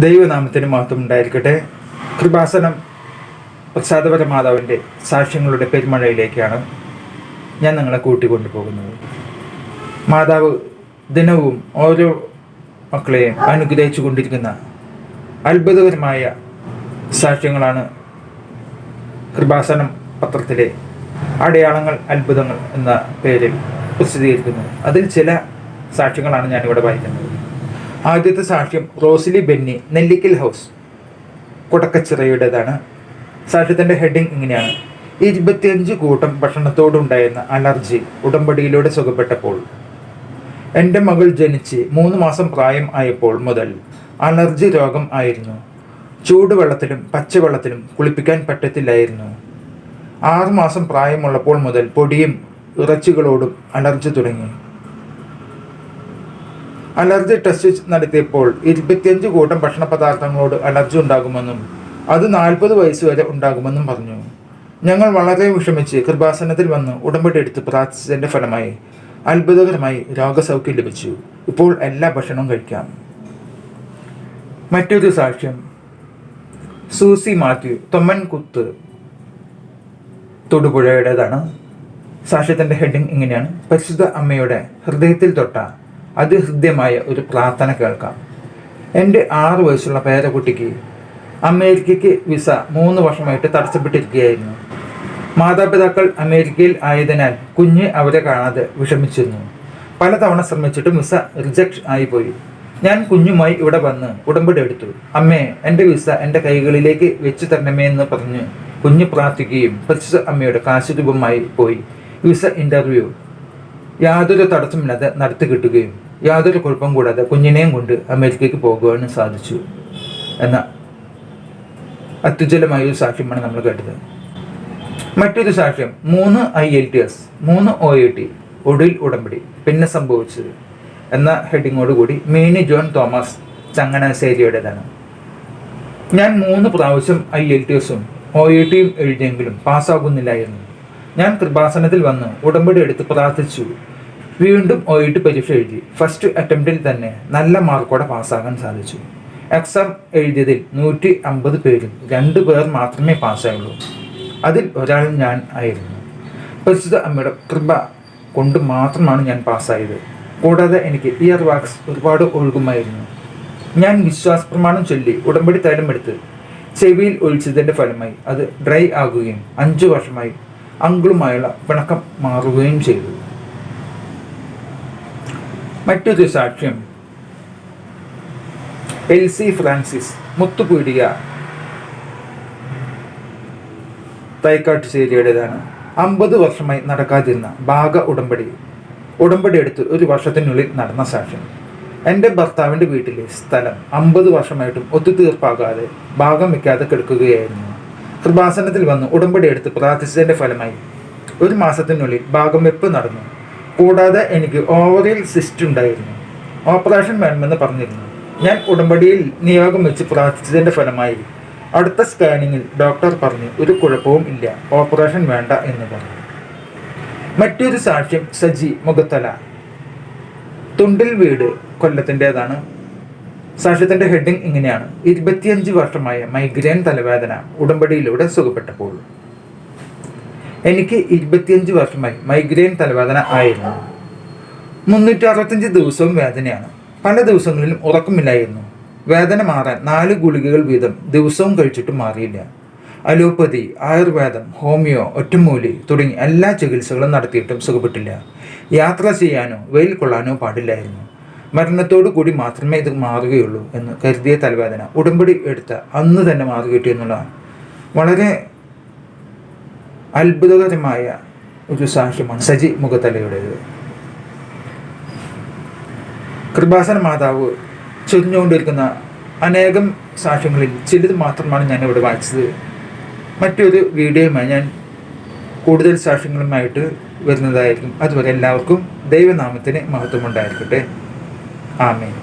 ദൈവനാമത്തിന് മഹത്വം ഉണ്ടായിരിക്കട്ടെ. കൃപാസനം പ്രസാദപര മാതാവിൻ്റെ സാക്ഷ്യങ്ങളുടെ പെരുമഴയിലേക്കാണ് ഞാൻ നിങ്ങളെ കൂട്ടിക്കൊണ്ടുപോകുന്നത്. മാതാവ് ദിനവും ഓരോ മക്കളെയും അനുഗ്രഹിച്ചു കൊണ്ടിരിക്കുന്ന അത്ഭുതകരമായ സാക്ഷ്യങ്ങളാണ് കൃപാസനം പത്രത്തിലെ അടയാളങ്ങൾ അത്ഭുതങ്ങൾ എന്ന പേരിൽ പ്രസിദ്ധീകരിക്കുന്നത്. അതിൽ ചില സാക്ഷ്യങ്ങളാണ് ഞാനിവിടെ വായിക്കുന്നത്. ആദ്യത്തെ സാക്ഷ്യം റോസിലി ബെന്നി, നെല്ലിക്കൽ ഹൗസ്, കൊടക്കച്ചിറയുടേതാണ്. സാക്ഷ്യത്തിൻ്റെ ഹെഡിങ് ഇങ്ങനെയാണ്: 25 കൂട്ടം ഭക്ഷണത്തോടുണ്ടായിരുന്ന അലർജി ഉടമ്പടിയിലൂടെ സുഖപ്പെട്ടപ്പോൾ. എൻ്റെ മകൾ ജനിച്ച് 3 മാസം പ്രായം ആയപ്പോൾ മുതൽ അലർജി രോഗം ആയിരുന്നു. ചൂടുവെള്ളത്തിലും പച്ചവെള്ളത്തിലും കുളിപ്പിക്കാൻ പറ്റത്തില്ലായിരുന്നു. 6 മാസം പ്രായമുള്ളപ്പോൾ മുതൽ പൊടിയും ഇറച്ചികളോടും അലർജി തുടങ്ങി. അലർജി ടെസ്റ്റ് നടത്തിയപ്പോൾ 25 കൂട്ടം ഭക്ഷണ പദാർത്ഥങ്ങളോട് അലർജി ഉണ്ടാകുമെന്നും അത് 40 വയസ്സ് വരെ ഉണ്ടാകുമെന്നും പറഞ്ഞു. ഞങ്ങൾ വളരെ വിഷമിച്ച് കൃപാസനത്തിൽ വന്ന് ഉടമ്പടി എടുത്ത് പ്രാർത്ഥിച്ചതിൻ്റെ ഫലമായി അത്ഭുതകരമായി രോഗസൗഖ്യം ലഭിച്ചു. ഇപ്പോൾ എല്ലാ ഭക്ഷണവും കഴിക്കാം. മറ്റൊരു സാക്ഷ്യം സൂസി മാത്യു, തൊമ്മൻകുത്ത്, തൊടുപുഴയുടേതാണ്. സാക്ഷ്യത്തിൻ്റെ ഹെഡിങ് ഇങ്ങനെയാണ്: പരിശുദ്ധ അമ്മയുടെ ഹൃദയത്തിൽ തൊട്ട അതിഹൃദ്യമായ ഒരു പ്രാർത്ഥന കേൾക്കാം. എൻ്റെ 6 വയസ്സുള്ള പേരക്കുട്ടിക്ക് അമേരിക്കയ്ക്ക് വിസ 3 വർഷമായിട്ട് തടസ്സപ്പെട്ടിരിക്കുകയായിരുന്നു. മാതാപിതാക്കൾ അമേരിക്കയിൽ ആയതിനാൽ കുഞ്ഞ് അവരെ കാണാതെ വിഷമിച്ചിരുന്നു. പലതവണ ശ്രമിച്ചിട്ടും വിസ റിജക്റ്റ് ആയിപ്പോയി. ഞാൻ കുഞ്ഞുമായി ഇവിടെ വന്ന് ഉടമ്പടി എടുത്തു. അമ്മേ, എൻ്റെ വിസ എൻ്റെ കൈകളിലേക്ക് വെച്ച് തരണമേ എന്ന് പറഞ്ഞ് കുഞ്ഞ് പ്രാർത്ഥിക്കുകയും പരിശുദ്ധ അമ്മയുടെ കാശുരൂപമായി പോയി വിസ ഇൻ്റർവ്യൂ യാതൊരു തടസ്സമില്ലാതെ നടത്തി കിട്ടുകയും യാതൊരു കുഴപ്പം കൂടാതെ കുഞ്ഞിനെയും കൊണ്ട് അമേരിക്കയ്ക്ക് പോകുവാനും സാധിച്ചു എന്ന അത്യുജ്വലമായ ഒരു സാക്ഷ്യമാണ് നമ്മൾ കേട്ടത്. മറ്റൊരു സാക്ഷ്യം 3 IELTS 3 OET ഒടുവിൽ ഉടമ്പടി പിന്നെ സംഭവിച്ചത് എന്ന ഹെഡിങ്ങോടുകൂടി മീനി ജോൺ തോമസ്, ചങ്ങനാശ്ശേരിയുടേതാണ്. ഞാൻ 3 പ്രാവശ്യം IELTSഉം OETയും എഴുതിയെങ്കിലും പാസ്സാകുന്നില്ലായിരുന്നു. ഞാൻ കൃപാസനത്തിൽ വന്ന് ഉടമ്പടി എടുത്ത് പ്രാർത്ഥിച്ചു. വീണ്ടും OET പരീക്ഷ എഴുതി. ഫസ്റ്റ് അറ്റംപ്റ്റിൽ തന്നെ നല്ല മാർക്കോടെ പാസ്സാകാൻ സാധിച്ചു. എക്സാം എഴുതിയതിൽ 150 പേരിൽ 2 പേർ മാത്രമേ പാസ്സായുള്ളൂ. അതിൽ ഒരാൾ ഞാൻ ആയിരുന്നു. പരിശുദ്ധ അമ്മയുടെ കൃപ കൊണ്ട് മാത്രമാണ് ഞാൻ പാസ്സായത്. കൂടാതെ എനിക്ക് ഇയർ വാക്സ് ഒരുപാട് ഒഴുകുമായിരുന്നു. ഞാൻ വിശ്വാസ പ്രമാണം ചൊല്ലി ഉടമ്പടി തൈലമെടുത്ത് ചെവിയിൽ ഒഴിച്ചതിൻ്റെ ഫലമായി അത് ഡ്രൈ ആകുകയും 5 വർഷമായി അങ്കിളുമായുള്ള പിണക്കം മാറുകയും ചെയ്തു. മറ്റൊരു സാക്ഷ്യം എൽസി ഫ്രാൻസിസ്, മുത്തുപീടിക, തൈക്കാട്ടുശ്ശേരിയുടേതാണ്. 50 വർഷമായി നടക്കാതിരുന്ന ഭാഗ ഉടമ്പടി എടുത്ത് 1 വർഷത്തിനുള്ളിൽ നടന്ന സാക്ഷ്യം. എൻ്റെ ഭർത്താവിൻ്റെ വീട്ടിലെ സ്ഥലം 50 വർഷമായിട്ടും ഒത്തുതീർപ്പാകാതെ ഭാഗം വയ്ക്കാതെ കിടക്കുകയായിരുന്നു. കൃപാസനത്തിൽ വന്ന് ഉടമ്പടി എടുത്ത് പ്രാർത്ഥിച്ചതിൻ്റെ ഫലമായി 1 മാസത്തിനുള്ളിൽ ഭാഗം വെപ്പ് നടന്നു. കൂടാതെ എനിക്ക് ഓവറിൽ സിസ്റ്റ് ഉണ്ടായിരുന്നു. ഓപ്പറേഷൻ വേണമെന്ന് പറഞ്ഞിരുന്നു. ഞാൻ ഉടമ്പടിയിൽ നിയോഗം വെച്ച് പ്രാർത്ഥിച്ചതിൻ്റെ ഫലമായി അടുത്ത സ്കാനിങ്ങിൽ ഡോക്ടർ പറഞ്ഞു ഒരു കുഴപ്പവും ഇല്ല, ഓപ്പറേഷൻ വേണ്ട എന്ന് പറഞ്ഞു. മറ്റൊരു സാക്ഷ്യം സജി മുഖത്തല, തുണ്ടിൽ വീട്, കൊല്ലത്തിൻ്റെതാണ്. സാക്ഷ്യത്തിൻ്റെ ഹെഡിങ് ഇങ്ങനെയാണ്: 25 വർഷമായ മൈഗ്രെയിൻ തലവേദന ഉടമ്പടിയിലൂടെ സുഖപ്പെട്ടപ്പോൾ. എനിക്ക് 25 വർഷമായി മൈഗ്രെയിൻ തലവേദന ആയിരുന്നു. 365 ദിവസവും വേദനയാണ്. പല ദിവസങ്ങളിലും ഉറക്കമില്ലായിരുന്നു. വേദന മാറാൻ 4 ഗുളികകൾ വീതം ദിവസവും കഴിച്ചിട്ടും മാറിയില്ല. അലോപ്പതി, ആയുർവേദം, ഹോമിയോ, ഒറ്റമൂലി തുടങ്ങി എല്ലാ ചികിത്സകളും നടത്തിയിട്ടും സുഖപ്പെട്ടില്ല. യാത്ര ചെയ്യാനോ വെയിൽ കൊള്ളാനോ പാടില്ലായിരുന്നു. മരണത്തോടു കൂടി മാത്രമേ ഇത് മാറുകയുള്ളൂ എന്ന് കരുതിയ തലവേദന ഉടമ്പടി എടുത്ത അന്ന് തന്നെ മാറുകിട്ടി എന്നുള്ളതാണ് വളരെ അത്ഭുതകരമായ ഒരു സാക്ഷ്യമാണ് സജി മുഖത്തലയുടേത്. കൃപാസന മാതാവ് ചൊരിഞ്ഞുകൊണ്ടിരിക്കുന്ന അനേകം സാക്ഷ്യങ്ങളിൽ ചിലത് മാത്രമാണ് ഞാനിവിടെ വായിച്ചത്. മറ്റൊരു വീഡിയോയുമായി ഞാൻ കൂടുതൽ സാക്ഷ്യങ്ങളുമായിട്ട് വരുന്നതായിരിക്കും. അതുവരെ എല്ലാവർക്കും ദൈവനാമത്തിന് മഹത്വമുണ്ടായിരിക്കട്ടെ. ആമേൻ.